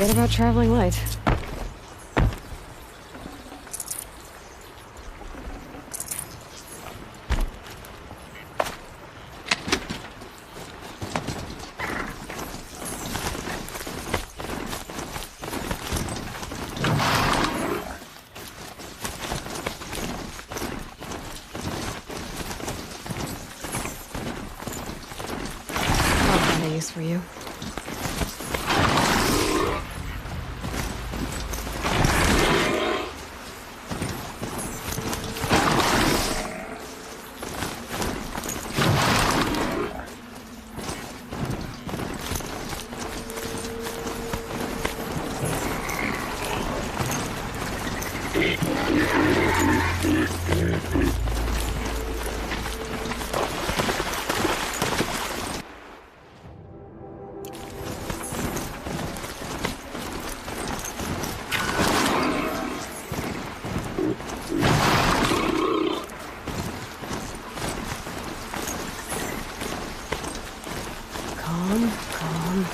Forget about traveling light. I'll find a use for you. Calm, calm.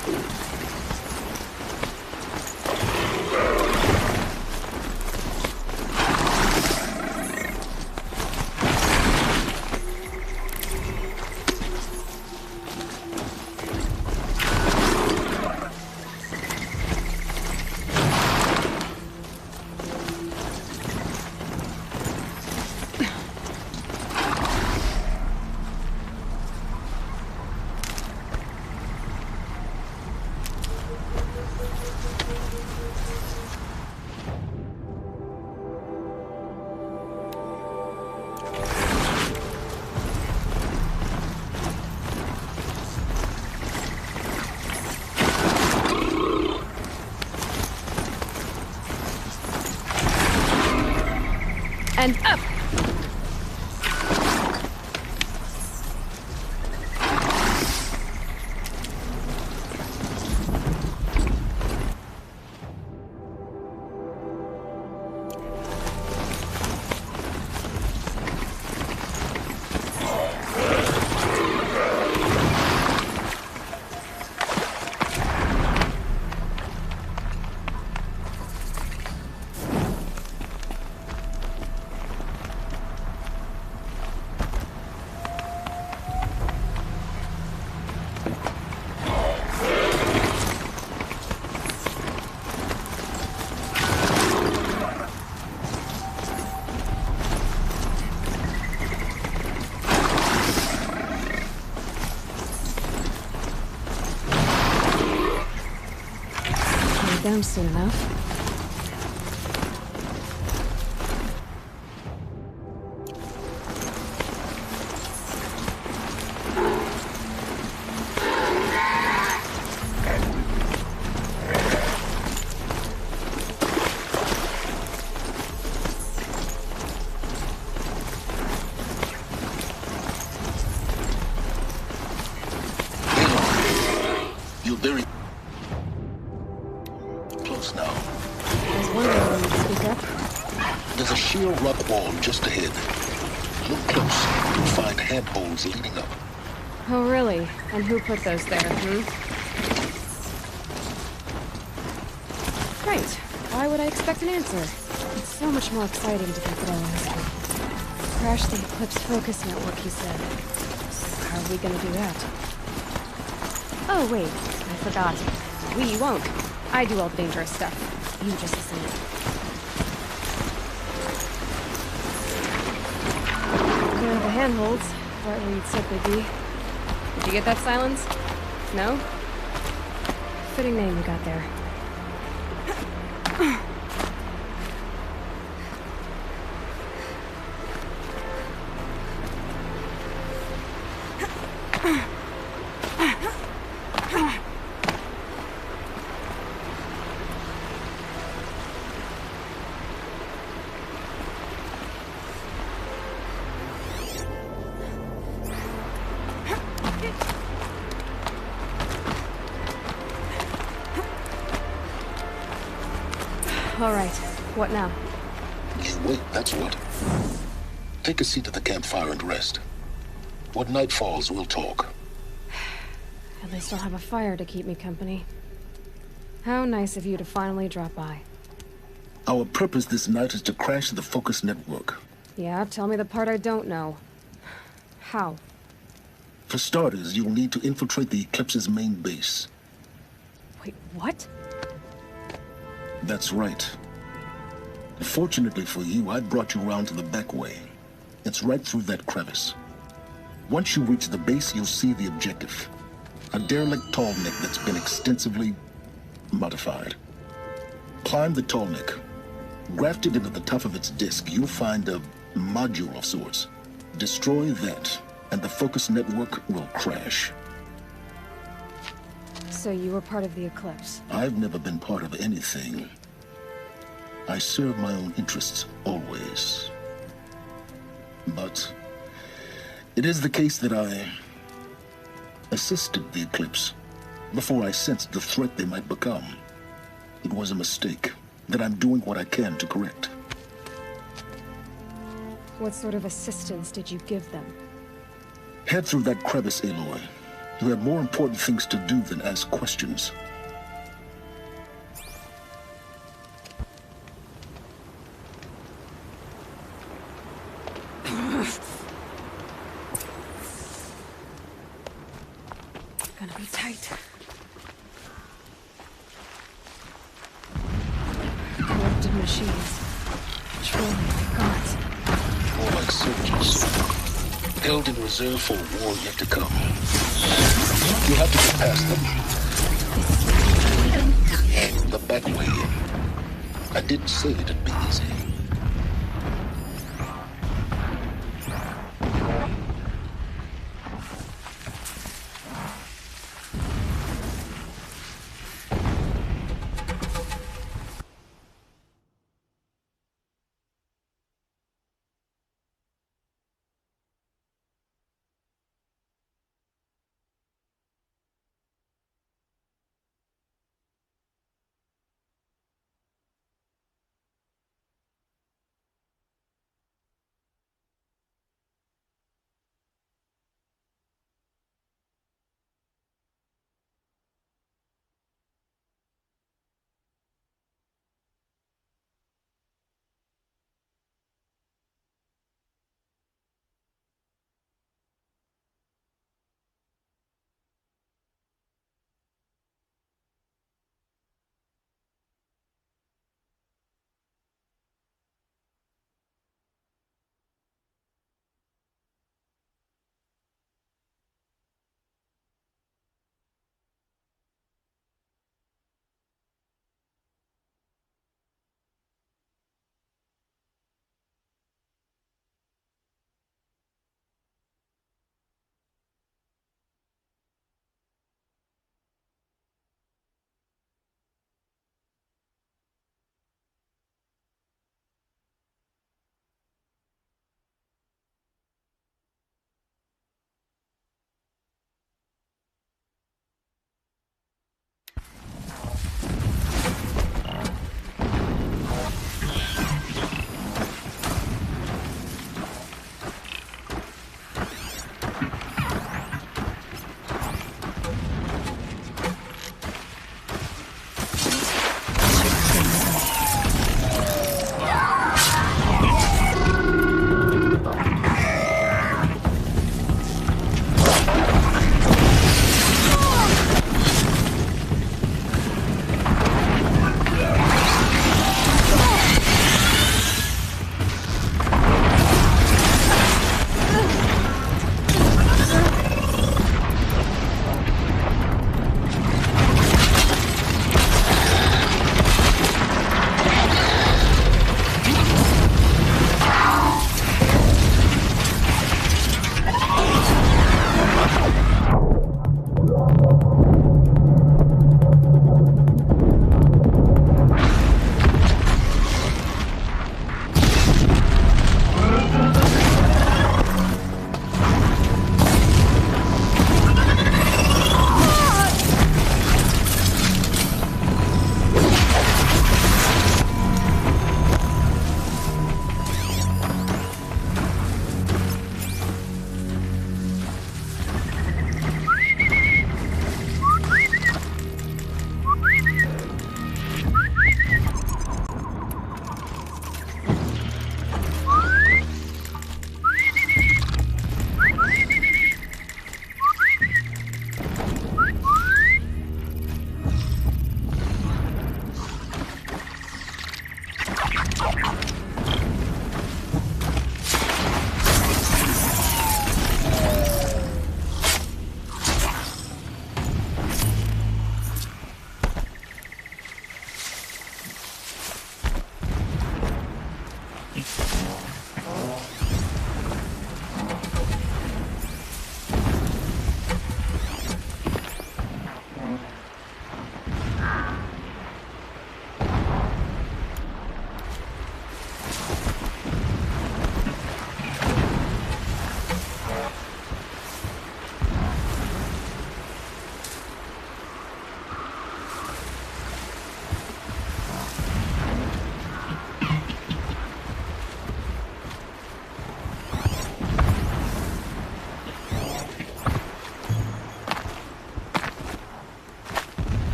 And up! Down soon enough. You're very close now. I was wondering when you'd speak up. There's a sheer rock wall just ahead. Look close. You'll find handholds leading up. Oh, really? And who put those there, Right. Why would I expect an answer? It's so much more exciting to think that I'll ask you. Crash the Eclipse Focus Network, he said. So how are we gonna do that? Oh, wait. I forgot. We won't. I do all the dangerous stuff. You just listen in. There are the handholds, right where you'd said they'd be. Did you get that, Silence? No? Fitting name you got there. All right. What now? You wait, that's what. Take a seat at the campfire and rest. When night falls, we'll talk. At least I'll have a fire to keep me company. How nice of you to finally drop by. Our purpose this night is to crash the Focus network. Yeah, tell me the part I don't know. How? For starters, you'll need to infiltrate the Eclipse's main base. Wait, what? That's right. Fortunately for you, I brought you around to the back way. It's right through that crevice. Once you reach the base, you'll see the objective. A derelict tall neck that's been extensively modified. Climb the tall neck. Grafted into the top of its disk, you'll find a module of sorts. Destroy that, and the Focus network will crash. So you were part of the Eclipse? I've never been part of anything. I serve my own interests, always. But it is the case that I assisted the Eclipse before I sensed the threat they might become. It was a mistake that I'm doing what I can to correct. What sort of assistance did you give them? Head through that crevice, Aloy. You have more important things to do than ask questions. Gonna be tight. Corrupted machines. Patrolling the gods. More like soldiers. Held in reserve for a war yet to come. You have to get past them. The back way in. I didn't say it'd be easy.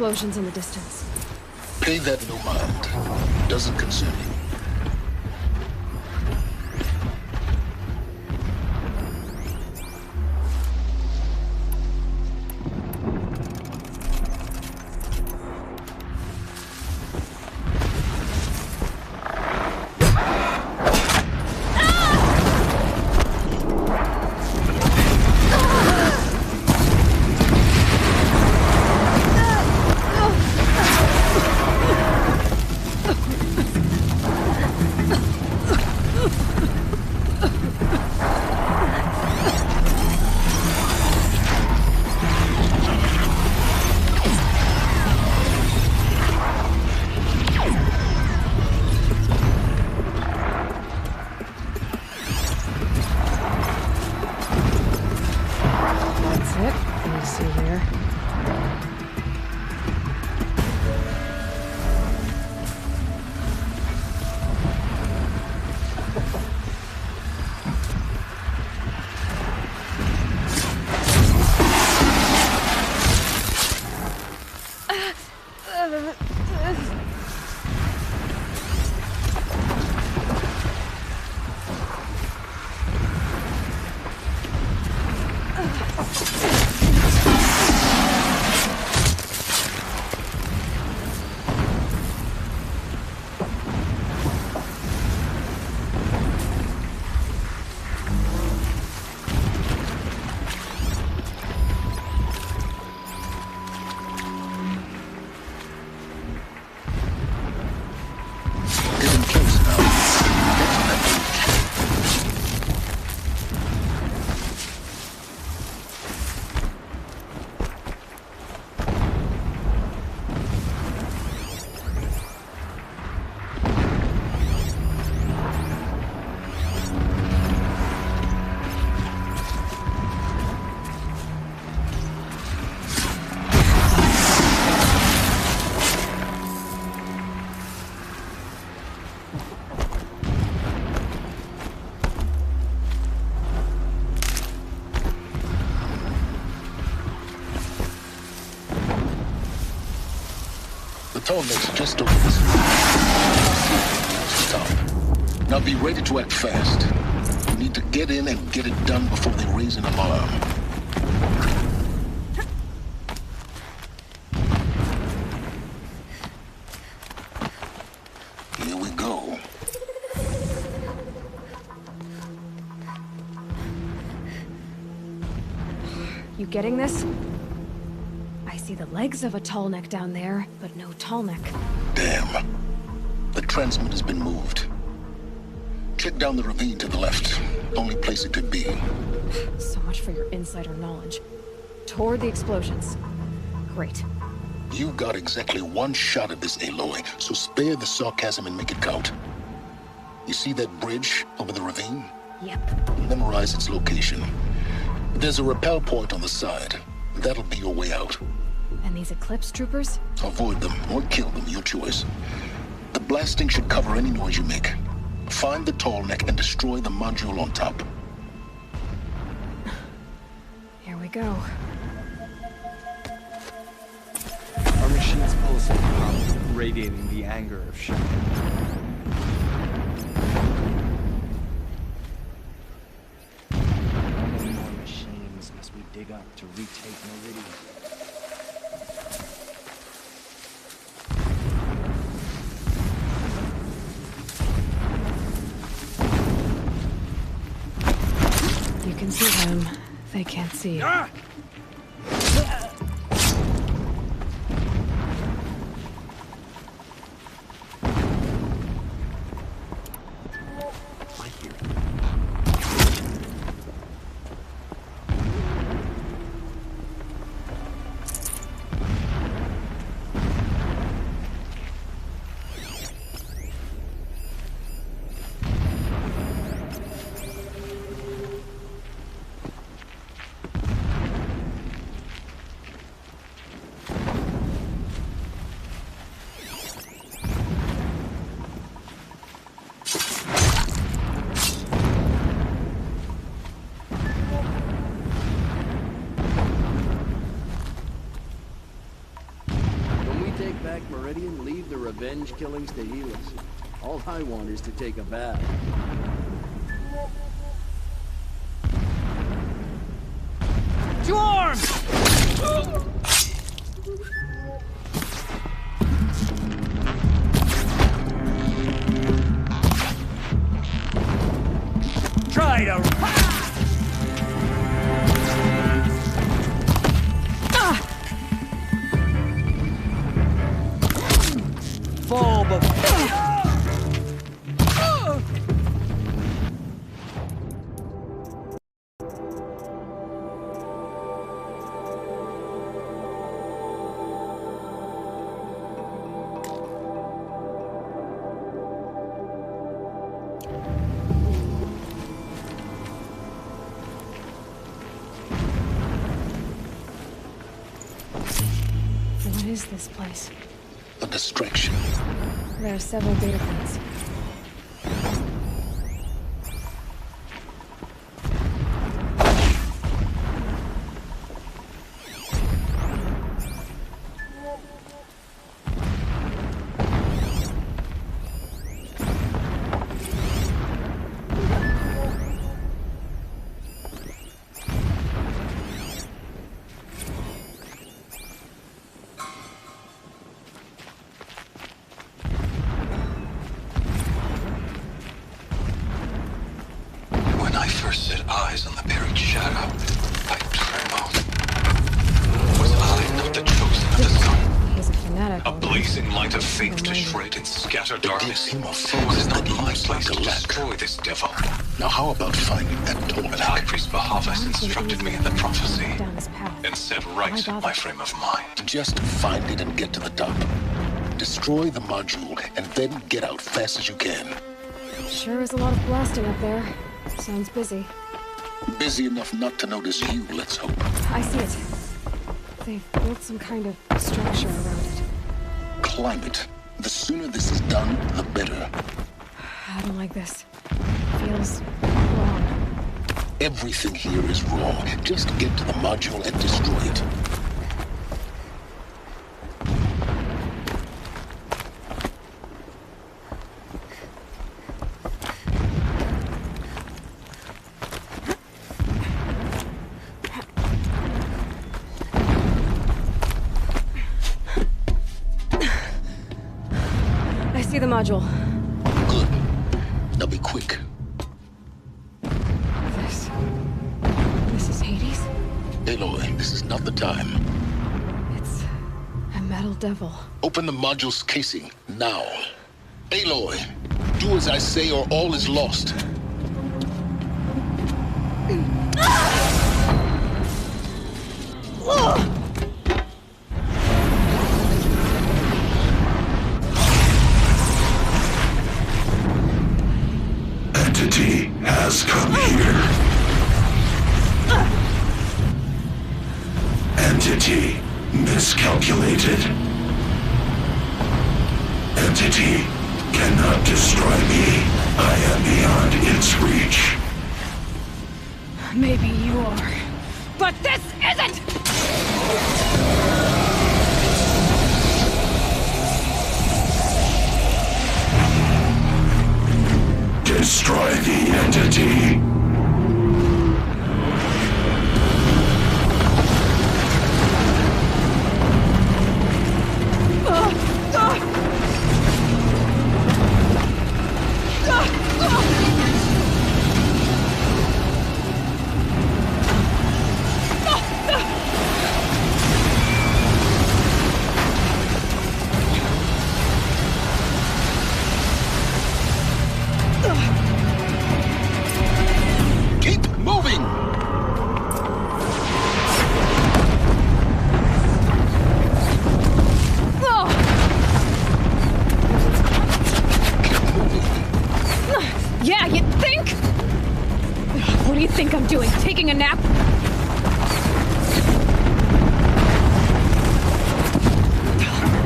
Explosions in the distance. Pay that no mind. Doesn't concern you. Tallneck's just over this. Top. Now be ready to act fast. You need to get in and get it done before they raise an alarm. Here we go. You getting this? I see the legs of a Tallneck down there, but no Tallneck. Damn. The transmitter has been moved. Check down the ravine to the left. Only place it could be. So much for your insider knowledge. Toward the explosions. Great. You got exactly one shot at this, Aloy, so spare the sarcasm and make it count. You see that bridge over the ravine? Yep. Memorize its location. There's a rappel point on the side. That'll be your way out. And these Eclipse troopers? Avoid them or kill them, your choice. The blasting should cover any noise you make. Find the tall neck and destroy the module on top. Here we go. Our machine's pulsing, radiating the anger of Shepard. How many more machines must we dig up to retake Meridian? You can see them. They can't see you. Ah! I hear it. Back Meridian, leave the revenge killings to Helis. All I want is to take a bath. To arms! Try to... Fall before... What is this place? A distraction. There are several data points. When I first set eyes on the buried shadow, I trembled. Was I not the chosen of the sun? He's a fanatic. A blazing light of faith to shred and scatter darkness? him a Or focus was it not that my looks place like to a lack. destroy this devil? Now how about finding that tall But High neck? Priest Bahavas instructed me in the prophecy Down this path. and set right Why bother? my frame of mind. Just find it and get to the top. Destroy the module and then get out fast as you can. Sure is a lot of blasting up there. Sounds busy. Busy enough not to notice you, let's hope. I see it. They've built some kind of structure around it. Climb it. The sooner this is done, the better. I don't like this. Feels wrong. Everything here is wrong. Just get to the module and destroy it. I see the module. Good. Now be quick. This is Hades? Aloy, this is not the time. It's a metal devil. Open the module's casing, now. Aloy, do as I say or all is lost. Entity has come here. Entity miscalculated. Entity cannot destroy me. I am beyond its reach. Maybe you are. But this isn't! Destroy the entity. Keep moving! Yeah, you think? What do you think I'm doing? Taking a nap?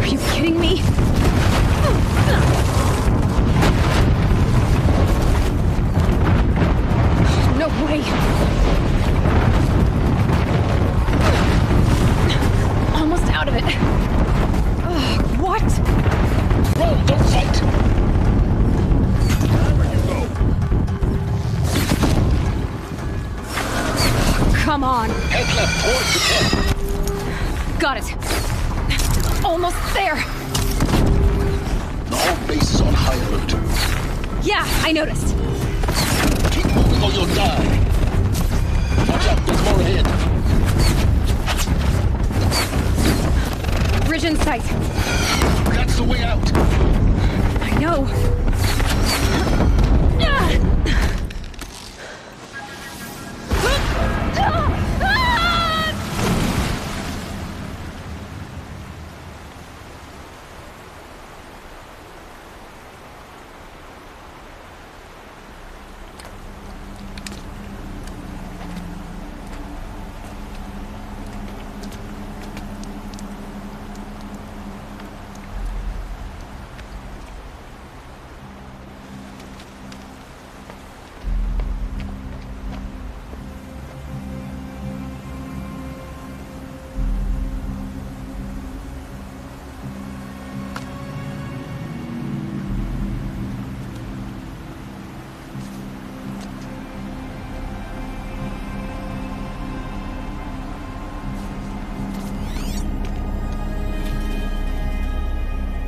Are you kidding me? No way! Almost out of it. Ugh, what? Roll, don't fight! Come on. Head left towards the camp. Got it. Almost there. The whole base is on high alert. Yeah, I noticed. Keep moving or you'll die. Watch out, there's more ahead. Bridge in sight. That's the way out. I know.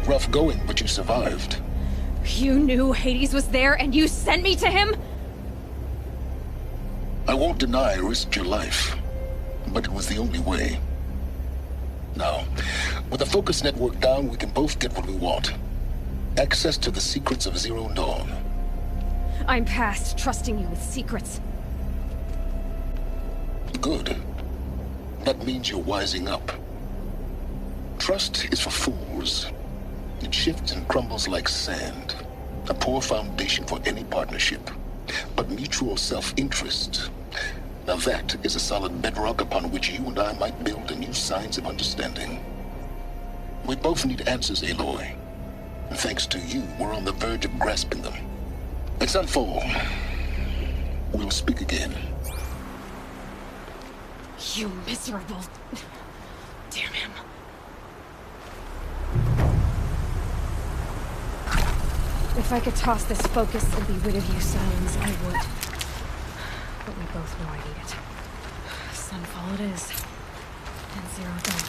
Rough going, but you survived. You knew Hades was there and you sent me to him? I won't deny I risked your life, but it was the only way. Now, with the focus network down, we can both get what we want. Access to the secrets of Zero Dawn. I'm past trusting you with secrets. Good. That means you're wising up. Trust is for fools. It shifts and crumbles like sand. A poor foundation for any partnership. But mutual self-interest, now that is a solid bedrock upon which you and I might build a new science of understanding. We both need answers, Aloy. And thanks to you, we're on the verge of grasping them. It's unfold. We'll speak again. You miserable... Damn him. If I could toss this focus and be rid of you, Silence, I would. But we both know I need it. Sunfall it is. And Zero Dawn.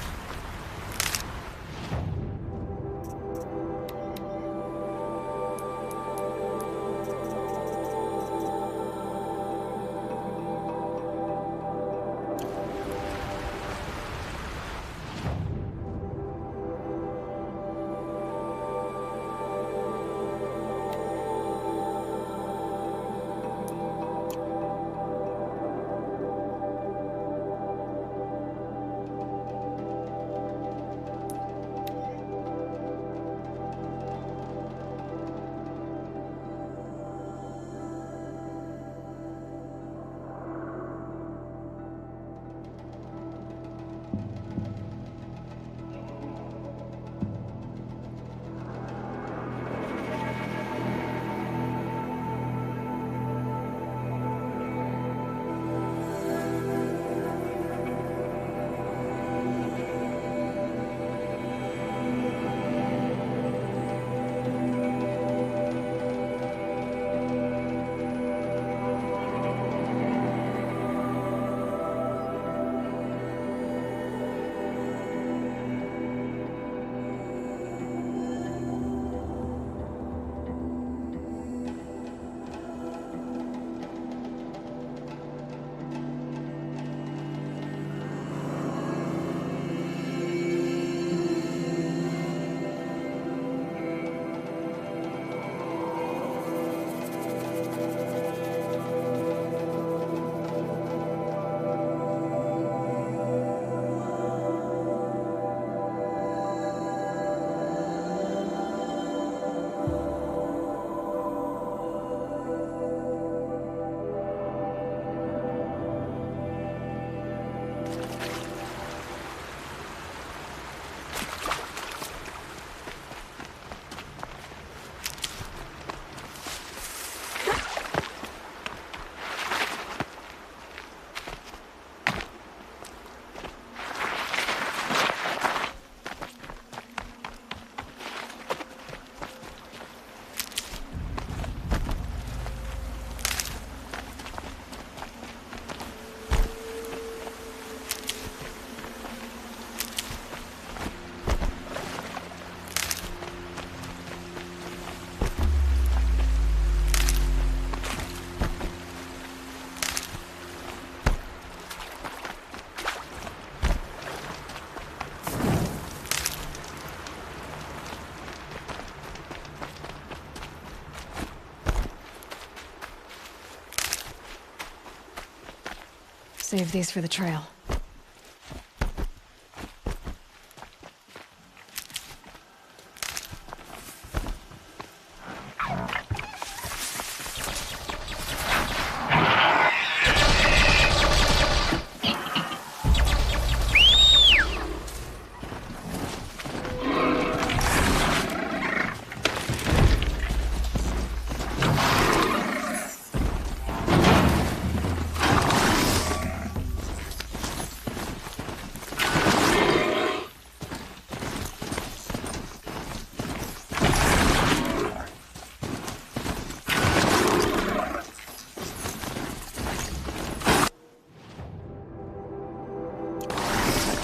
Save these for the trail.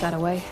That away.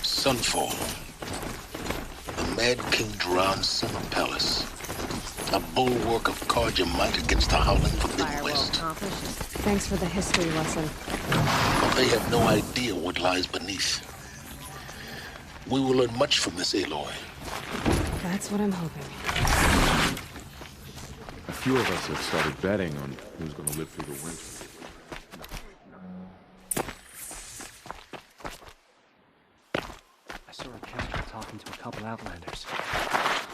Sunfall. The Mad King Duran's summer palace. A bulwark of Carja might against the howling Forbidden West. Thanks for the history lesson. But they have no idea what lies beneath. We will learn much from this Aloy. That's what I'm hoping. A few of us have started betting on who's going to live through the winter. I saw a Kestrel talking to a couple Outlanders.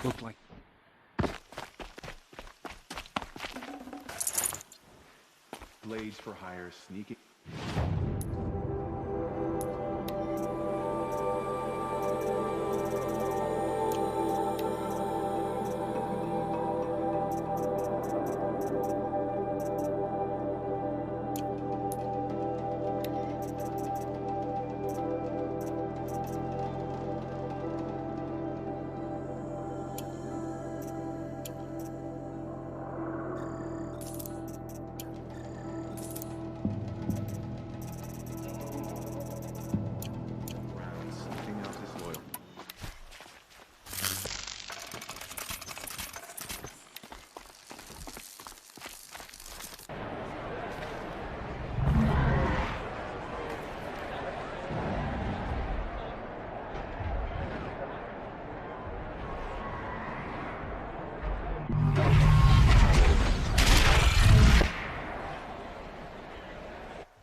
Looked like... Blades for hire, sneaking...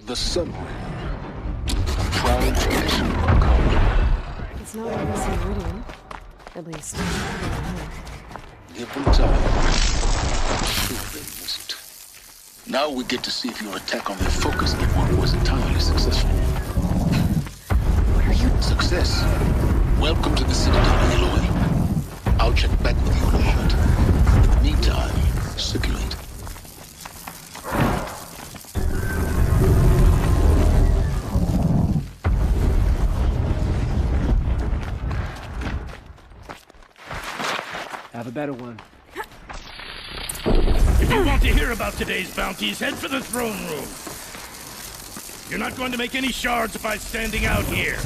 The Sun Ring. A proud tradition of Carja. It's not what we see Meridian. At least. Give them time. I'm sure they wasn't. Now we get to see if your attack on their focus network was entirely successful. What are you... Success. Welcome to the Citadel, Aloy. I'll check back with you in a moment. In the meantime, circulate. Have a better one. If you want to hear about today's bounties, head for the throne room. You're not going to make any shards by standing out here.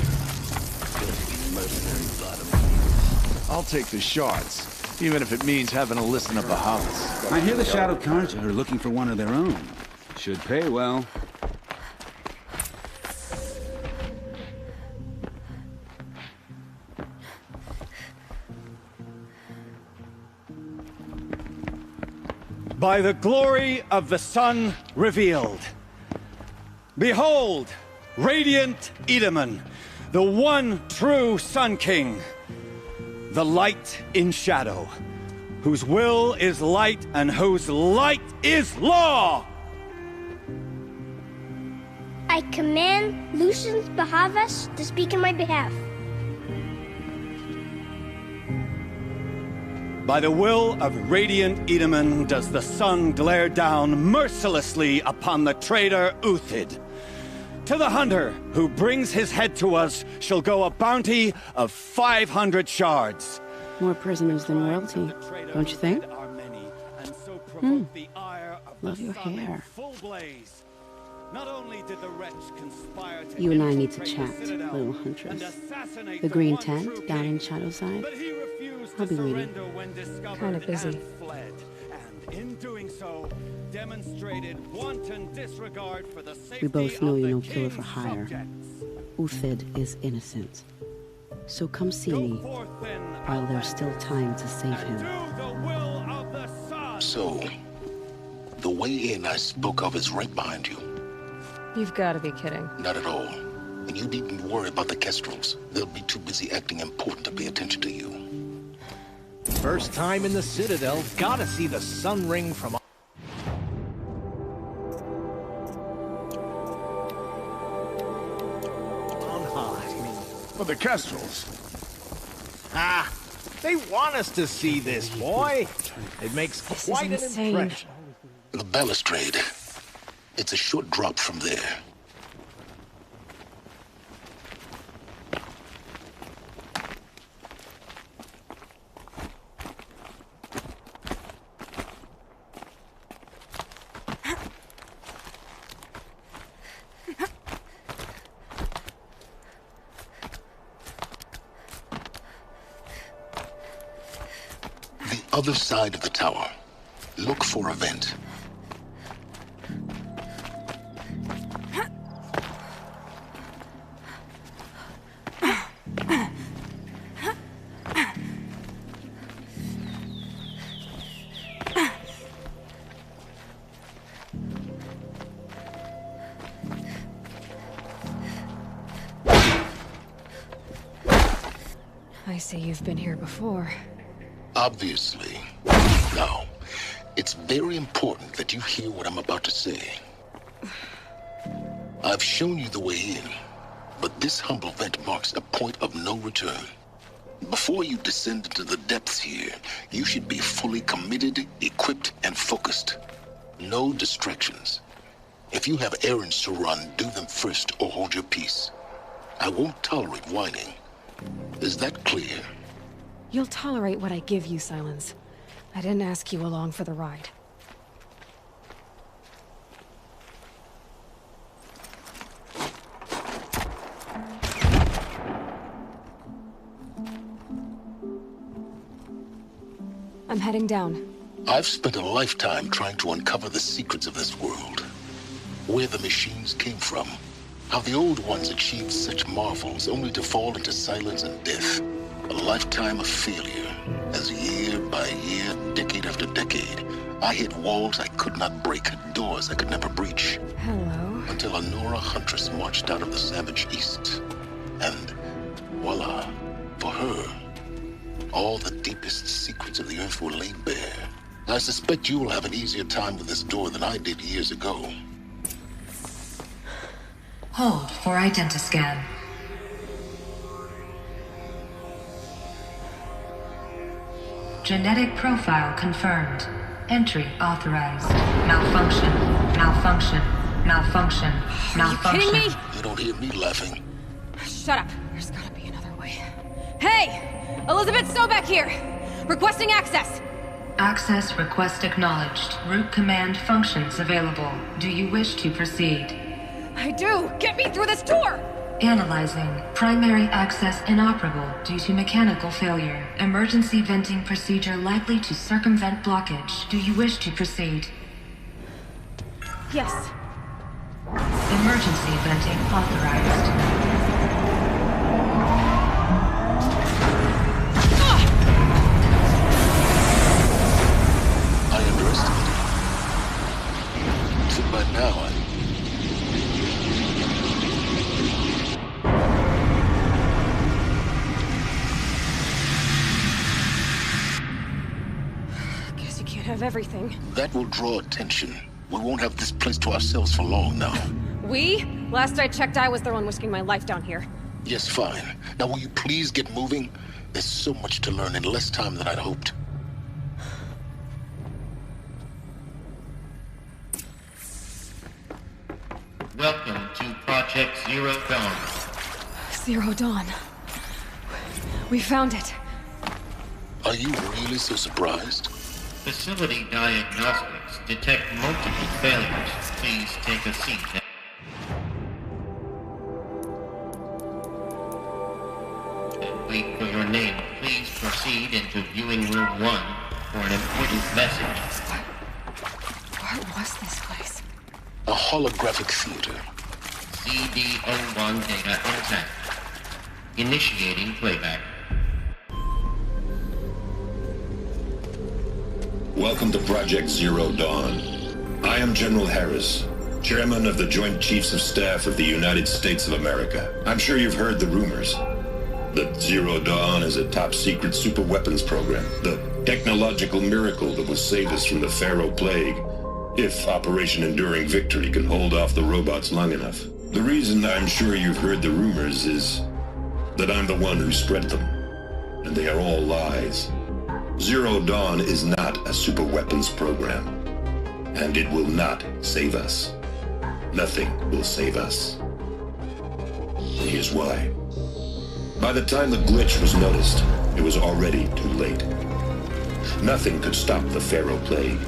I'll take the shards, even if it means having to listen to Bahavas. I hear the Shadow Carja are looking for one of their own. Should pay well. By the glory of the sun revealed. Behold, radiant Edaman, the one true Sun King, the light in shadow, whose will is light and whose light is law! I command Lucius Bahavas to speak in my behalf. By the will of Radiant Edaman does the sun glare down mercilessly upon the traitor Uthid. To the hunter who brings his head to us shall go a bounty of 500 shards. More prisoners than royalty, don't you think? Love your hair. You and I need to chat, little huntress. The green tent down in Shadowside? I'll be waiting. Kind of busy. In doing so, demonstrated wanton disregard for the safety We both know of you're the no killer for king's hire. subjects. Uthid is innocent. So come see me while there's still time to save him. So, the way in I spoke of is right behind you. You've got to be kidding. Not at all. And you needn't worry about the Kestrels. They'll be too busy acting important to pay attention to you. First time in the Citadel, gotta see the sun ring from... on high. For the Kestrels. Ah, they want us to see this, boy. It makes quite an impression. The balustrade. It's a short drop from there. Other side of the tower. Look for a vent. I see you've been here before. Obviously. Now, it's very important that you hear what I'm about to say. I've shown you the way in, but this humble vent marks a point of no return. Before you descend into the depths here, you should be fully committed, equipped, and focused. No distractions. If you have errands to run, do them first or hold your peace. I won't tolerate whining. Is that clear? You'll tolerate what I give you, Silence. I didn't ask you along for the ride. I'm heading down. I've spent a lifetime trying to uncover the secrets of this world. Where the machines came from. How the old ones achieved such marvels only to fall into silence and death. A lifetime of failure, as year by year, decade after decade, I hit walls I could not break, doors I could never breach. Hello. Until a Nora huntress marched out of the savage east. And voila, for her, all the deepest secrets of the earth were laid bare. I suspect you will have an easier time with this door than I did years ago. Hold for identiscan. Genetic profile confirmed. Entry authorized. Malfunction. Malfunction. Malfunction. Malfunction. Are you kidding me? You don't hear me laughing. Shut up. There's gotta be another way. Hey! Elizabeth Sobek here! Requesting access! Access request acknowledged. Root command functions available. Do you wish to proceed? I do! Get me through this door! Analyzing. Primary access inoperable due to mechanical failure. Emergency venting procedure likely to circumvent blockage. Do you wish to proceed? Yes. Emergency venting authorized. I underestimated. So by now, Guess you can't have everything. that will draw attention. We won't have this place to ourselves for long now. We? Last I checked, I was the one risking my life down here. Yes, fine. Now will you please get moving? There's so much to learn in less time than I'd hoped. Zero Dawn. Zero Dawn. We found it. Are you really so surprised? Facility diagnostics detect multiple failures. Please take a seat. Wait for your name. Please proceed into viewing room 1 for an important message. What was this place? A holographic theater. CD01 data intact. Initiating playback. Welcome to Project Zero Dawn. I am General Harris, Chairman of the Joint Chiefs of Staff of the United States of America. I'm sure you've heard the rumors that Zero Dawn is a top-secret superweapons program, the technological miracle that will save us from the Pharaoh Plague, if Operation Enduring Victory can hold off the robots long enough. The reason I'm sure you've heard the rumors is that I'm the one who spread them, and they are all lies. Zero Dawn is not a superweapons program, and it will not save us. Nothing will save us. And here's why. By the time the glitch was noticed, it was already too late. Nothing could stop the Pharaoh Plague.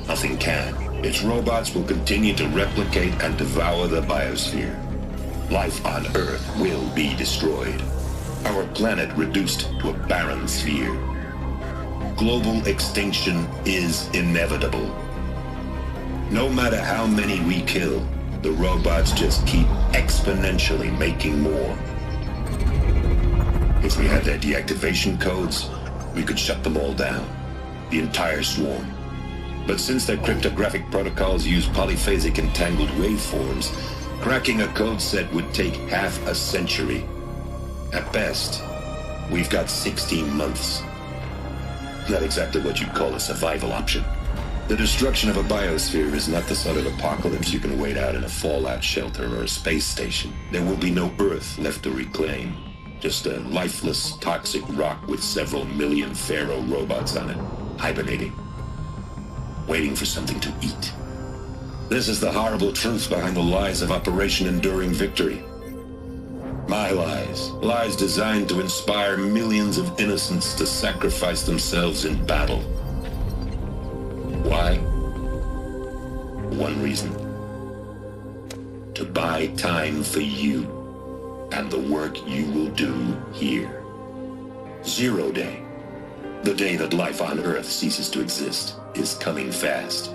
Nothing can. Its robots will continue to replicate and devour the biosphere. Life on Earth will be destroyed. Our planet reduced to a barren sphere. Global extinction is inevitable. No matter how many we kill, the robots just keep exponentially making more. If we had their deactivation codes, we could shut them all down. The entire swarm. But since their cryptographic protocols use polyphasic entangled waveforms, cracking a code set would take half a century. At best, we've got 16 months. Not exactly what you'd call a survival option. The destruction of a biosphere is not the sort of apocalypse you can wait out in a fallout shelter or a space station. There will be no Earth left to reclaim. Just a lifeless, toxic rock with several million Pharaoh robots on it, hibernating, waiting for something to eat. This is the horrible truth behind the lies of Operation Enduring Victory. My lies. Lies designed to inspire millions of innocents to sacrifice themselves in battle. Why? One reason. To buy time for you and the work you will do here. Zero Day, the day that life on Earth ceases to exist, is coming fast.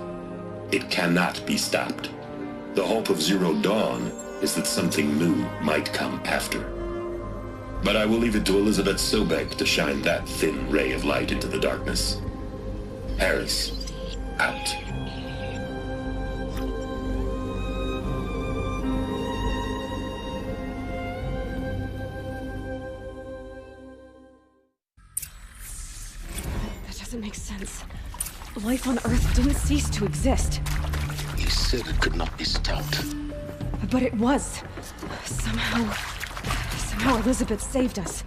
It cannot be stopped. The hope of Zero Dawn is that something new might come after. But I will leave it to Elizabeth Sobek to shine that thin ray of light into the darkness. Harris, out. That doesn't make sense. Life on Earth didn't cease to exist. He said it could not be stopped. But it was. Somehow Elizabeth saved us.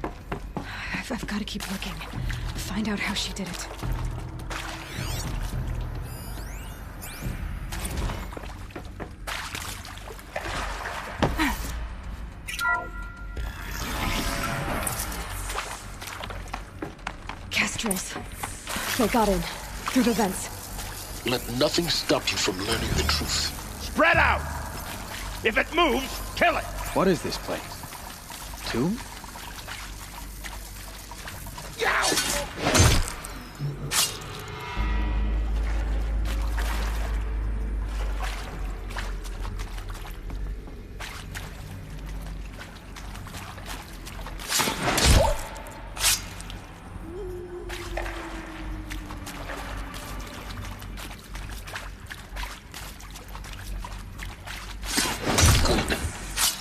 I've got to keep looking. Find out how she did it. Kestrels. They got in. Through the vents. Let nothing stop you from learning the truth. Spread out! If it moves, kill it! What is this place? Tomb?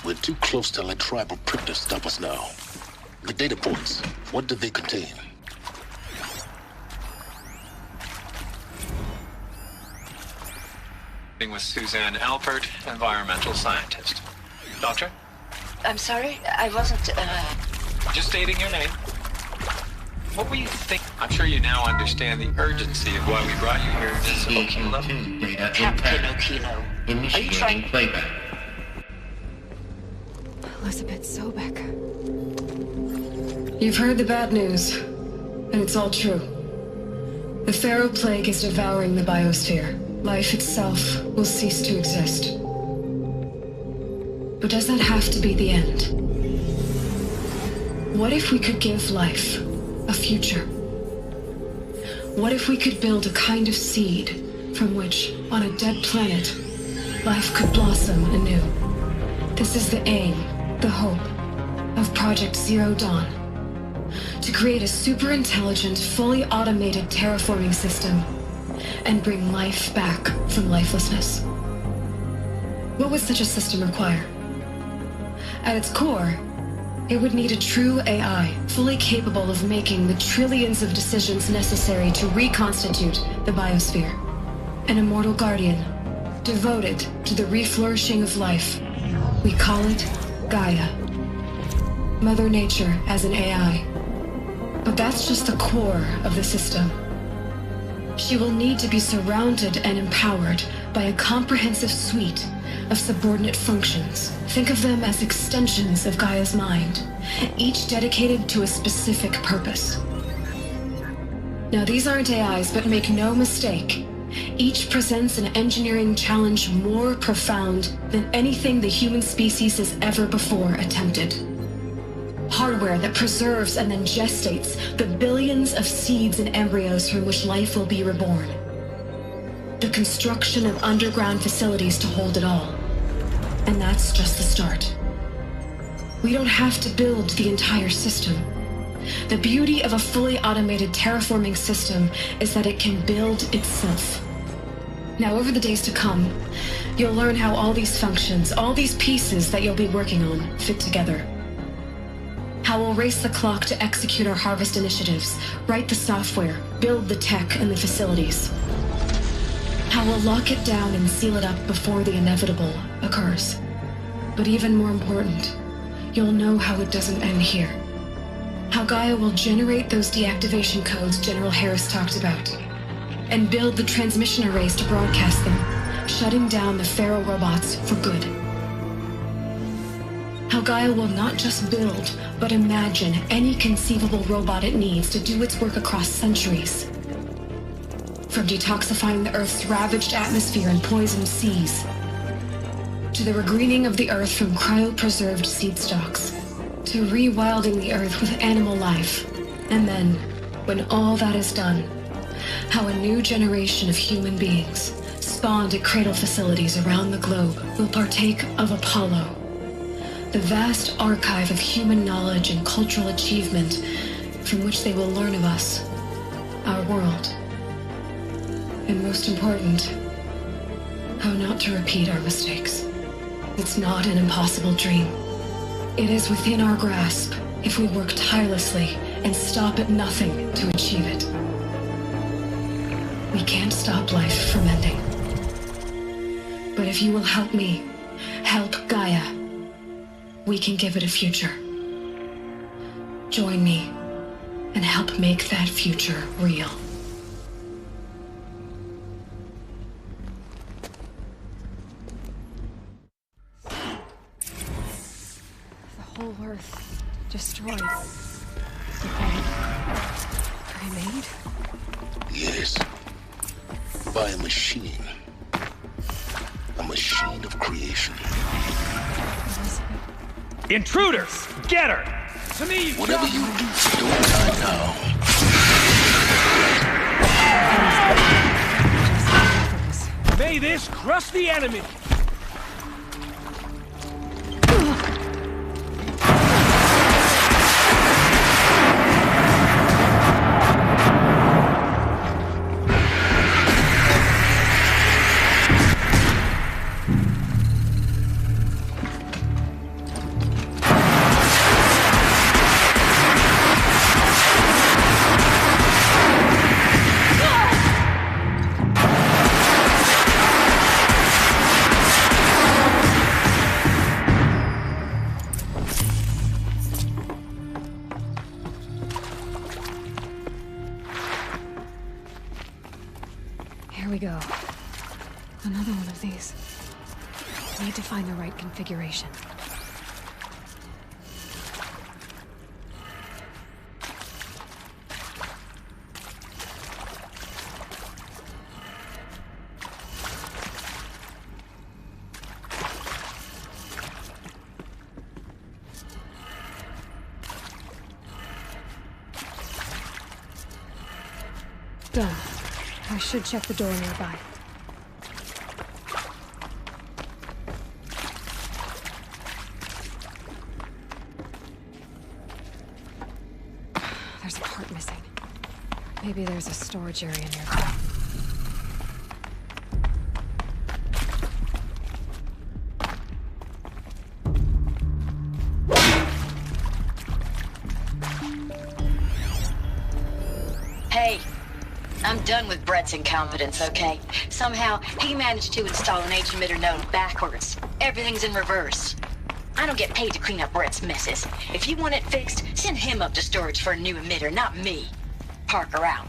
We're too close to let tribal prickers stop us now. The data points, what did they contain? With Suzanne Alpert, environmental scientist. Doctor? I'm sorry, I wasn't, Just stating your name. What were you thinking? I'm sure you now understand the urgency of why we brought you here, Ms. Okilo. Captain Okilo. Are you trying... Playback. Elizabeth Sobek. You've heard the bad news, and it's all true. The Pharaoh Plague is devouring the biosphere. Life itself will cease to exist. But does that have to be the end? What if we could give life a future? What if we could build a kind of seed from which, on a dead planet, life could blossom anew? This is the aim, the hope, of Project Zero Dawn. To create a super-intelligent, fully automated terraforming system and bring life back from lifelessness. What would such a system require? At its core, it would need a true AI, fully capable of making the trillions of decisions necessary to reconstitute the biosphere. An immortal guardian, devoted to the reflourishing of life. We call it Gaia. Mother Nature as an AI. But that's just the core of the system. She will need to be surrounded and empowered by a comprehensive suite of subordinate functions. Think of them as extensions of Gaia's mind, each dedicated to a specific purpose. Now, these aren't AIs, but make no mistake, each presents an engineering challenge more profound than anything the human species has ever before attempted. Hardware that preserves and then gestates the billions of seeds and embryos from which life will be reborn. The construction of underground facilities to hold it all. And that's just the start. We don't have to build the entire system. The beauty of a fully automated terraforming system is that it can build itself. Now, over the days to come, you'll learn how all these functions, all these pieces that you'll be working on, fit together. How we'll race the clock to execute our harvest initiatives, write the software, build the tech and the facilities. How we'll lock it down and seal it up before the inevitable occurs. But even more important, you'll know how it doesn't end here. How Gaia will generate those deactivation codes General Harris talked about, and build the transmission arrays to broadcast them, shutting down the Pharaoh robots for good. How Gaia will not just build, but imagine any conceivable robot it needs to do its work across centuries. From detoxifying the Earth's ravaged atmosphere and poisoned seas, to the regreening of the Earth from cryopreserved seed stalks, to rewilding the Earth with animal life. And then, when all that is done, how a new generation of human beings, spawned at cradle facilities around the globe, will partake of Apollo, the vast archive of human knowledge and cultural achievement from which they will learn of us, our world. And most important, how not to repeat our mistakes. It's not an impossible dream. It is within our grasp if we work tirelessly and stop at nothing to achieve it. We can't stop life from ending. But if you will help me, help Gaia, we can give it a future. Join me and help make that future real. The whole Earth destroyed. Remade? Yes. By a machine. A machine of creation. Intruders! Get her! To me, Whatever you do, don't die now. May this crush the enemy! Here we go. Another one of these. Need to find the right configuration. Done. I should check the door nearby. There's a part missing. Maybe there's a storage area nearby. Hey, I'm done with Brett's incompetence, okay? Somehow, he managed to install an H-emitter node backwards. Everything's in reverse. I don't get paid to clean up Brett's messes. If you want it fixed, send him up to storage for a new emitter, not me. Parker out.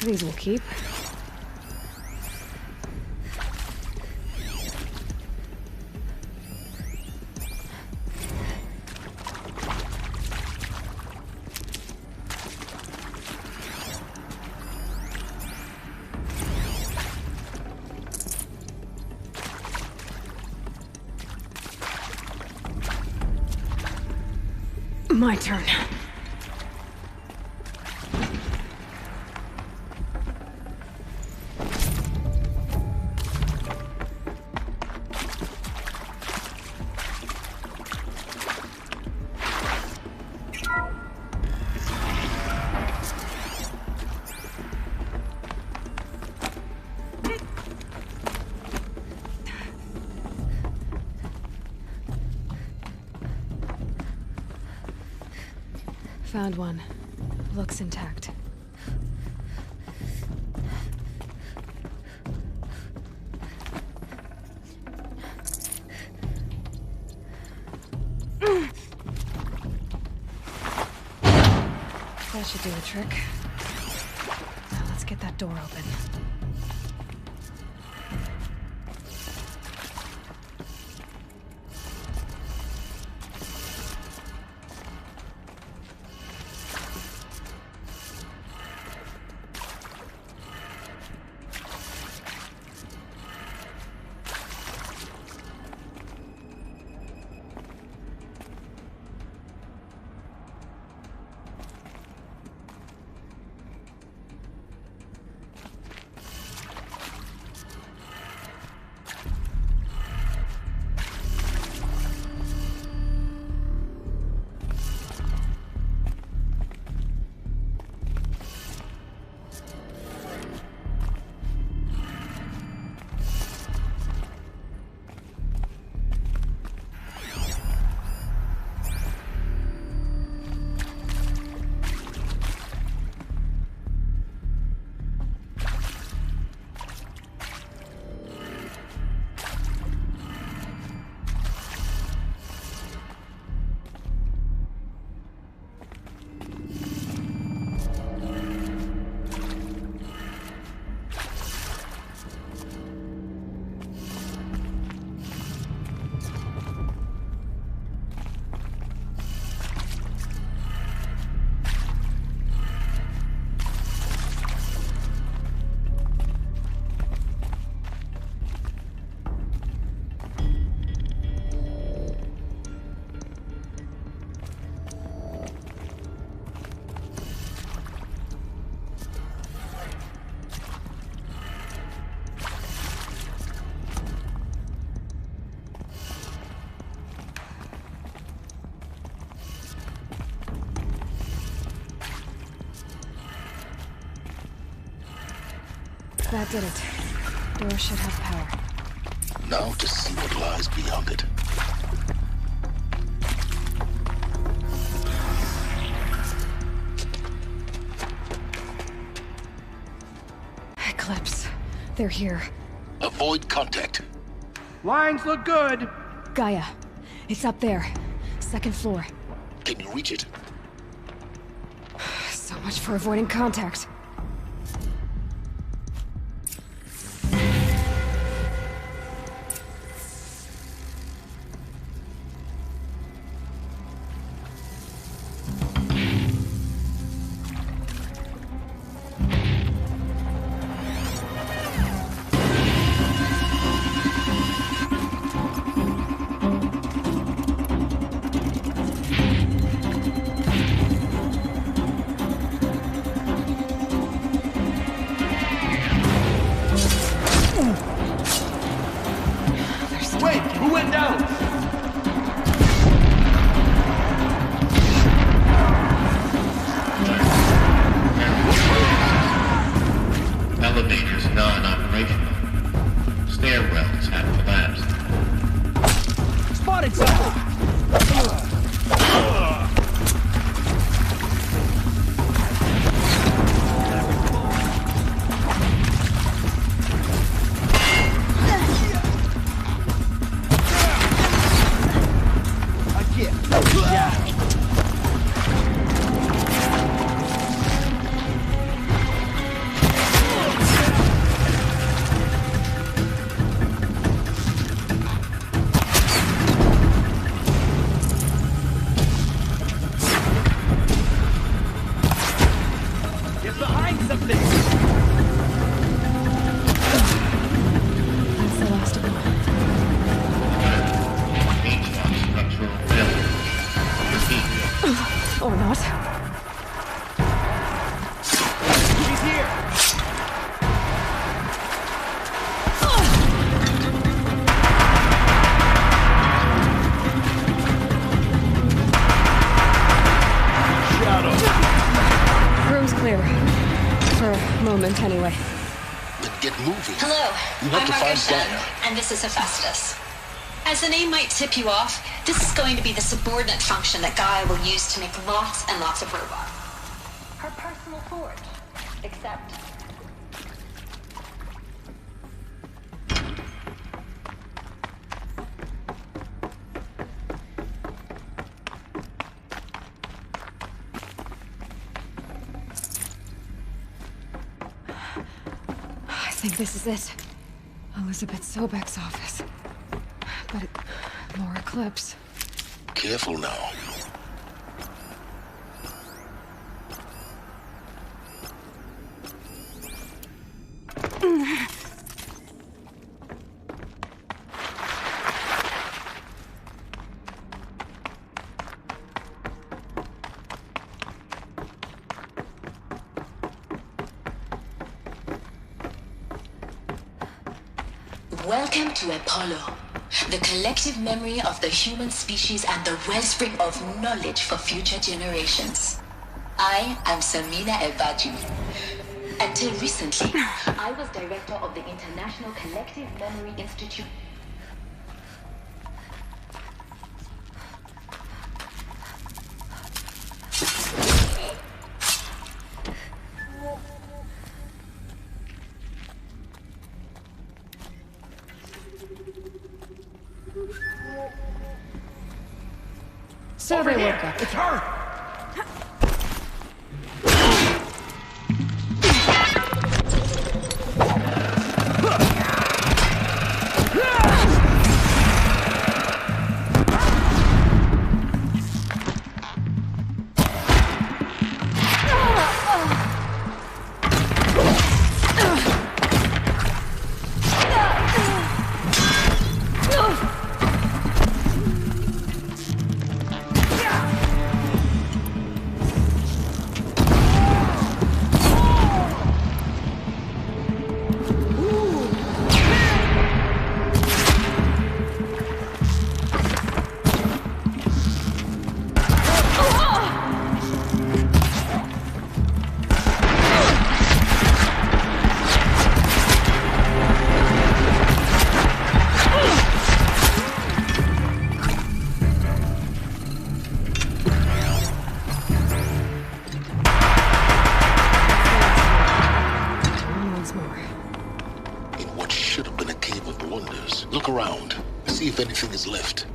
These will keep. My turn. Found one. Looks intact. That should do the trick. Now let's get that door open. That did it. Door should have power. Now to see what lies beyond it. Eclipse. They're here. Avoid contact. Lines look good. Gaia, it's up there. Second floor. Can you reach it? So much for avoiding contact. Wait, who went down? Elevators non-operational. Stairwells have collapsed. Spotted something! Get behind something! That's the last of them. Structural failure. Repeat. Or not. She's here! Room's clear. For a moment, anyway. Then get moving. Hello, You have I'm to Margaret find Dunn, Gaia. and this is Hephaestus. As the name might tip you off, this is going to be the subordinate function that Gaia will use to make lots and lots of robots. Her personal forge. Except... I think this is it. Elizabeth Sobek's office. But more Eclipse. Careful now. Welcome to Apollo, the collective memory of the human species and the wellspring of knowledge for future generations. I am Samina Ebaju. Until recently, I was director of the International Collective Memory Institute. Survey worker. It's her! look around. See if anything is left.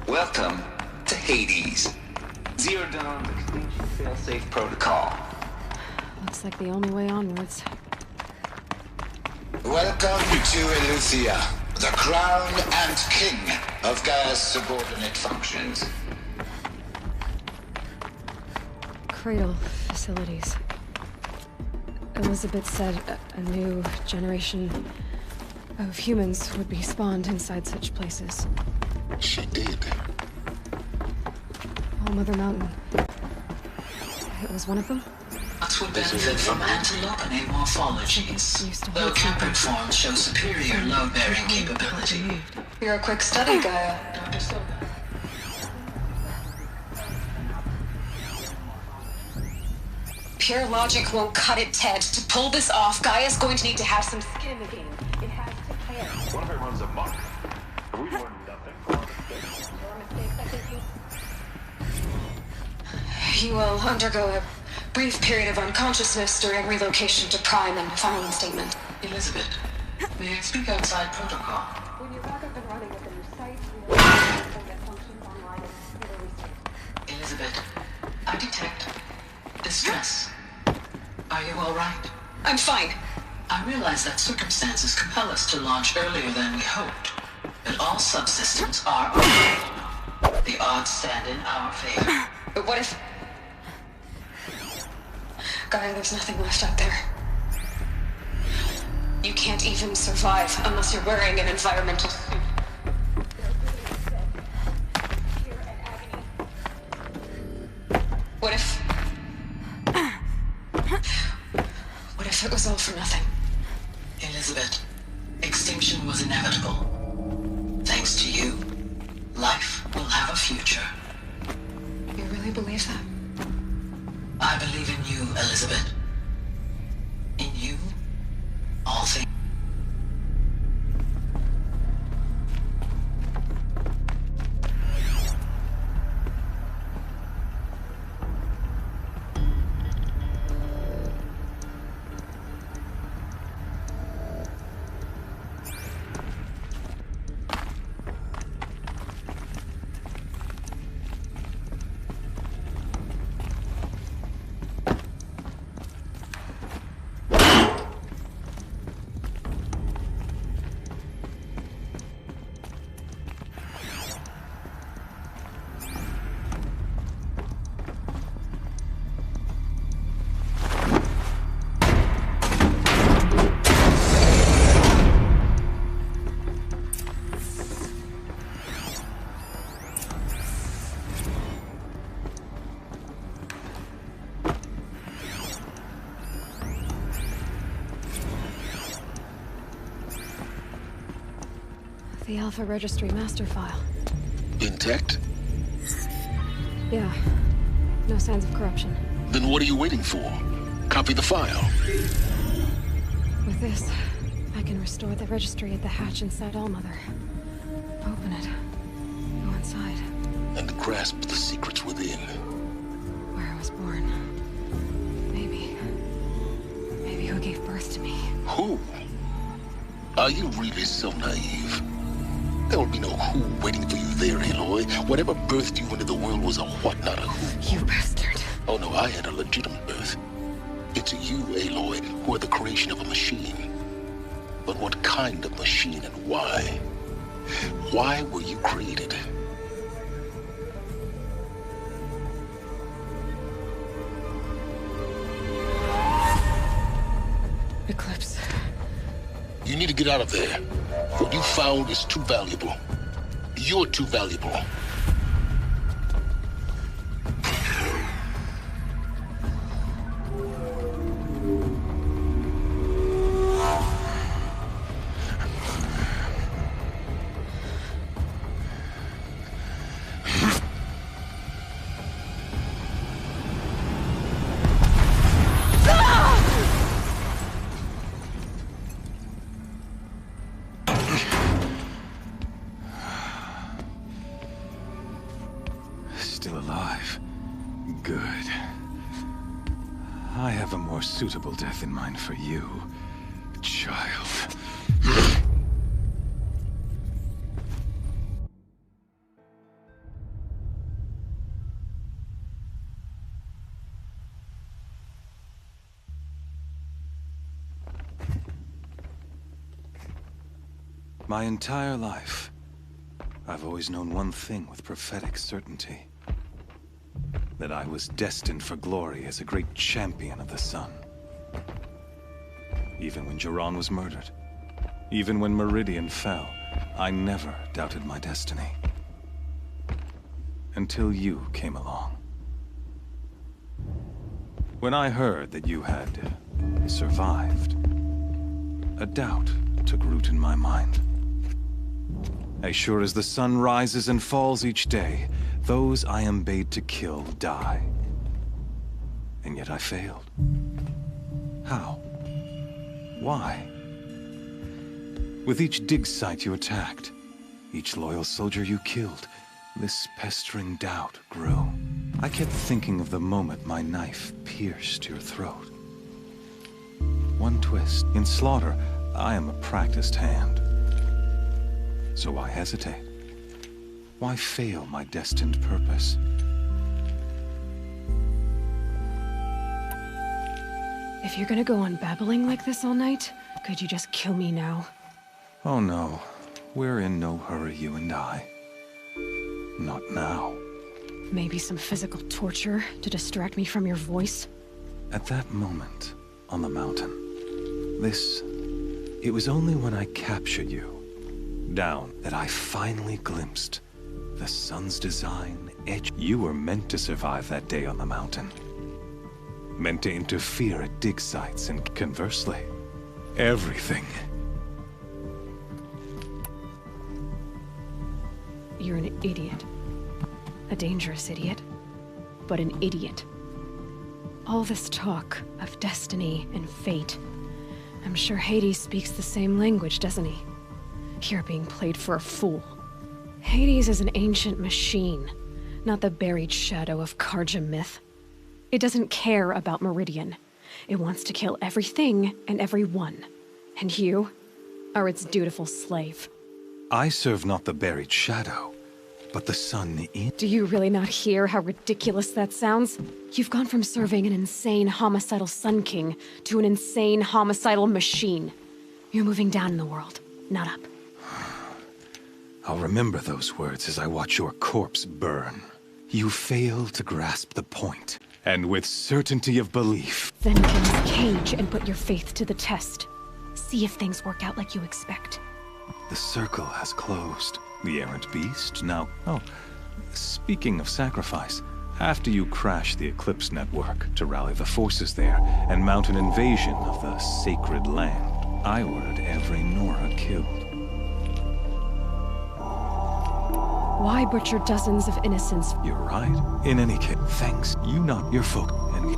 Welcome to Hades. Zero Dawn Extinction Failsafe Protocol. Looks like the only way onwards. Welcome to Eleuthia, the crown and king of Gaia's subordinate functions. Cradle facilities. Elizabeth said a new generation of humans would be spawned inside such places. She did. All Mother Mountain. It was one of them? Nuts would benefit from antelope morphologies, though caprid forms show superior load-bearing capability. You're a quick study, Gaia. Dr. Silva. Pure logic won't cut it, Ted. To pull this off, Gaia's going to need to have some skin in the game. It has to care. What if it runs amok? Have we learned nothing? You will undergo a brief period of unconsciousness during relocation to Prime and following statement. Elizabeth, may I speak outside protocol? When you're back up and running with the new site, we will get functions online and restart. Elizabeth, I detect distress. Are you all right? I'm fine. I realize that circumstances compel us to launch earlier than we hoped, but all subsystems are operational. The odds stand in our favor. But what if... Gaia, there's nothing left out there. You can't even survive unless you're wearing an environmental suit. What if... What if it was all for nothing? Elizabeth, extinction was inevitable. Thanks to you, life will have a future. You really believe that? I believe in you, Elizabeth. In you, all things. The Alpha Registry master file. Intact? Yeah. No signs of corruption. Then what are you waiting for? Copy the file. With this, I can restore the registry at the hatch inside Allmother. Open it. Go inside. And grasp the secrets within. Where I was born. Maybe who gave birth to me. Who? Are you really so naive? There will be no who waiting for you there, Aloy. Whatever birthed you into the world was a what, not a who. You bastard. Oh no, I had a legitimate birth. It's you, Aloy, who are the creation of a machine. But what kind of machine and why? Why were you created? Eclipse. You need to get out of there. What you found is too valuable. You're too valuable. still alive. Good. I have a more suitable death in mind for you, child. My entire life, I've always known one thing with prophetic certainty. That I was destined for glory as a great champion of the sun. Even when Jiran was murdered, even when Meridian fell, I never doubted my destiny. Until you came along. When I heard that you had survived, a doubt took root in my mind. As sure as the sun rises and falls each day, those I am bade to kill die. And yet I failed. How? Why? With each dig site you attacked, each loyal soldier you killed, this pestering doubt grew. I kept thinking of the moment my knife pierced your throat. One twist. In slaughter, I am a practiced hand. So why hesitate? Why fail my destined purpose? If you're gonna go on babbling like this all night, could you just kill me now? Oh no. We're in no hurry, you and I. Not now. Maybe some physical torture to distract me from your voice? At that moment, on the mountain, it was only when I captured you, down, that I finally glimpsed the sun's design edge. You were meant to survive that day on the mountain. Meant to interfere at dig sites and conversely, everything. You're an idiot. A dangerous idiot, but an idiot. All this talk of destiny and fate. I'm sure Hades speaks the same language, doesn't he? You're being played for a fool. Hades is an ancient machine, not the buried shadow of Carja myth. It doesn't care about Meridian. It wants to kill everything and everyone. And you are its dutiful slave. I serve not the buried shadow, but the sun in... Do you really not hear how ridiculous that sounds? You've gone from serving an insane homicidal Sun King to an insane homicidal machine. You're moving down in the world, not up. I'll remember those words as I watch your corpse burn. You fail to grasp the point, and with certainty of belief... Then cage and put your faith to the test. See if things work out like you expect. The circle has closed. The errant beast now... Oh, speaking of sacrifice, after you crash the Eclipse network to rally the forces there and mount an invasion of the sacred land, I ordered every Nora killed. Why butcher dozens of innocents? You're right. In any case, thanks. You not your folk. And...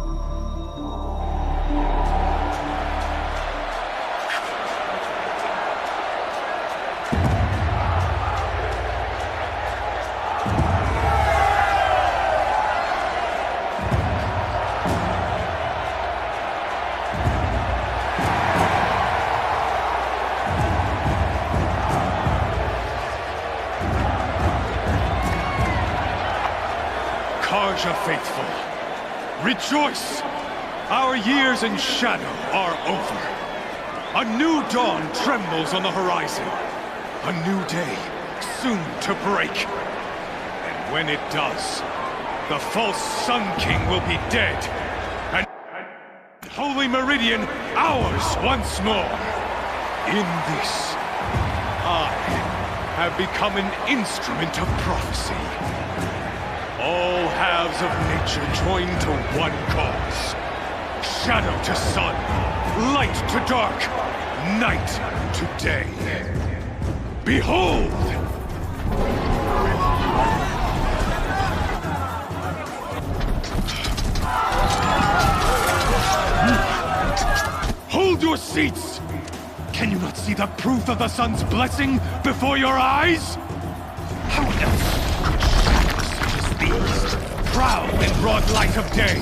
Carja faithful, rejoice! Our years in shadow are over. A new dawn trembles on the horizon. A new day soon to break. And when it does, the false Sun King will be dead. And Holy Meridian ours once more. In this, I have become an instrument of prophecy. All halves of nature join to one cause. Shadow to sun, light to dark, night to day. Behold! Hold your seats! Can you not see the proof of the sun's blessing before your eyes? How else could shadows such as these proud in broad light of day.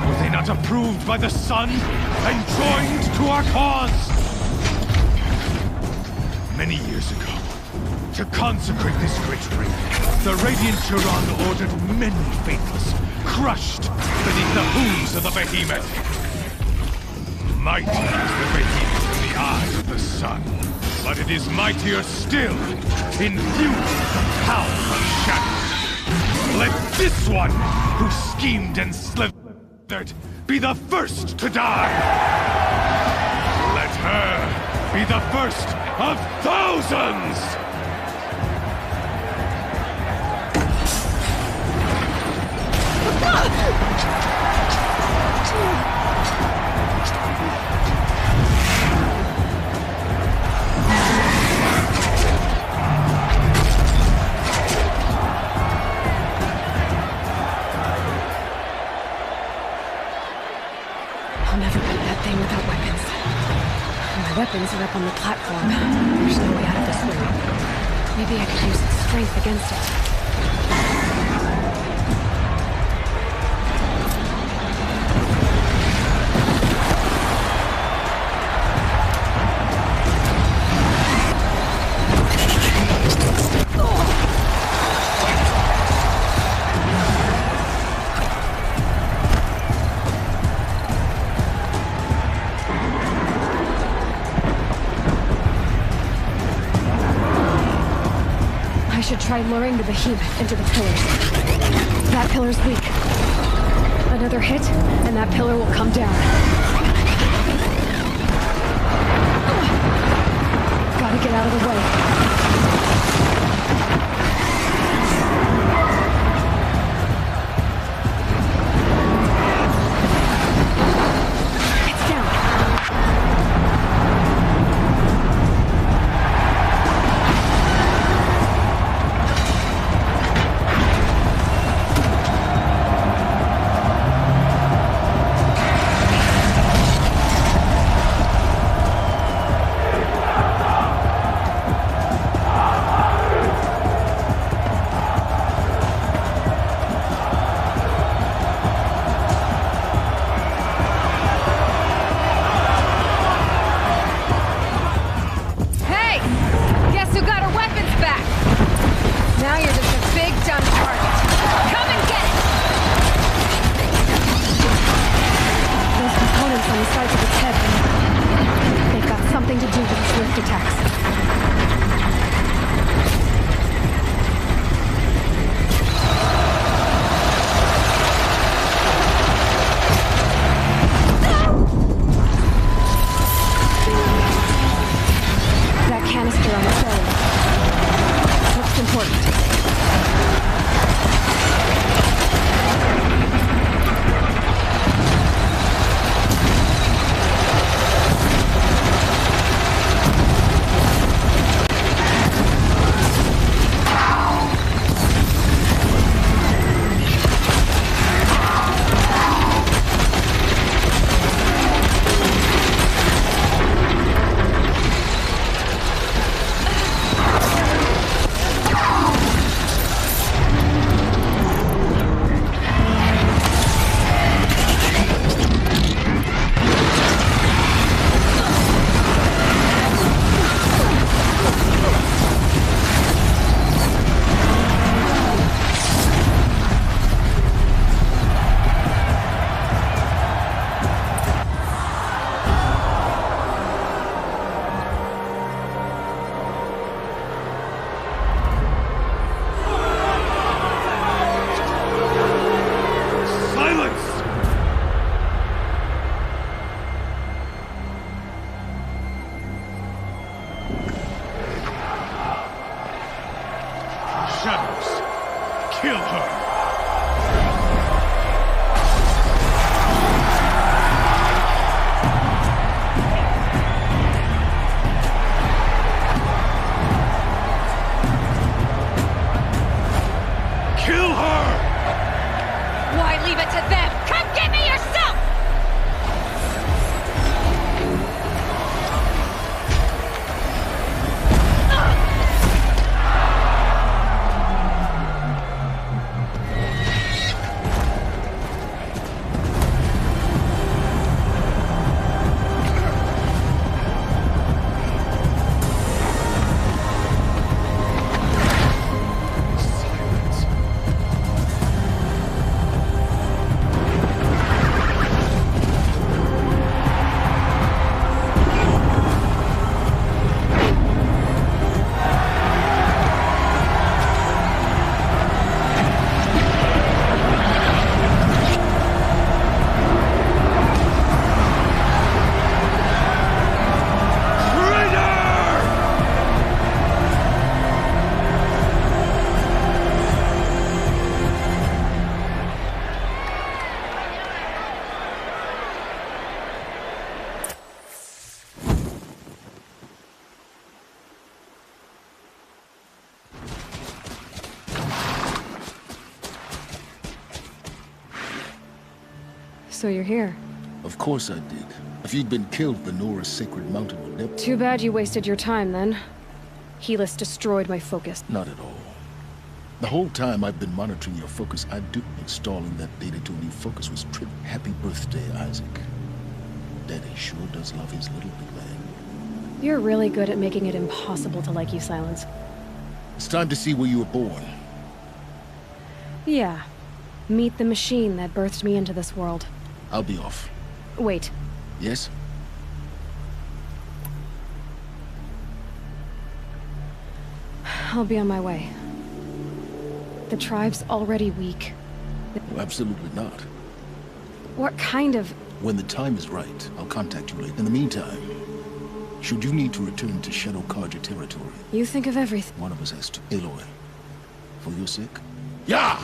Were they not approved by the sun and joined to our cause? Many years ago, to consecrate this great ring, the Radiant Turan ordered many faithless, crushed beneath the hooves of the behemoth. Mighty is the behemoth in the eye of the sun, but it is mightier still, infused with the power of shadow. Let this one, who schemed and slithered, be the first to die. Let her be the first of thousands! I'll never beat that thing without weapons. My weapons are up on the platform. There's no way out of this room. Maybe I could use its strength against it. Try luring the behemoth into the pillars. That pillar's weak. Another hit, and that pillar will come down. Gotta get out of the way. So you're here. Of course I did. If you'd been killed, the Nora's sacred mountain would never... Too bad you wasted your time, then. Helis destroyed my focus. Not at all. The whole time I've been monitoring your focus, I do. Installing that data to a new focus was trip. Happy birthday, Isaac. Daddy sure does love his little big man. You're really good at making it impossible to like you, Silence. It's time to see where you were born. Yeah. Meet the machine that birthed me into this world. I'll be off. Wait. Yes? I'll be on my way. The tribe's already weak. Well, absolutely not. What kind of... When the time is right, I'll contact you later. In the meantime, should you need to return to Shadow Carja territory... You think of everything. One of us has to. Aloy, for your sake? Yeah!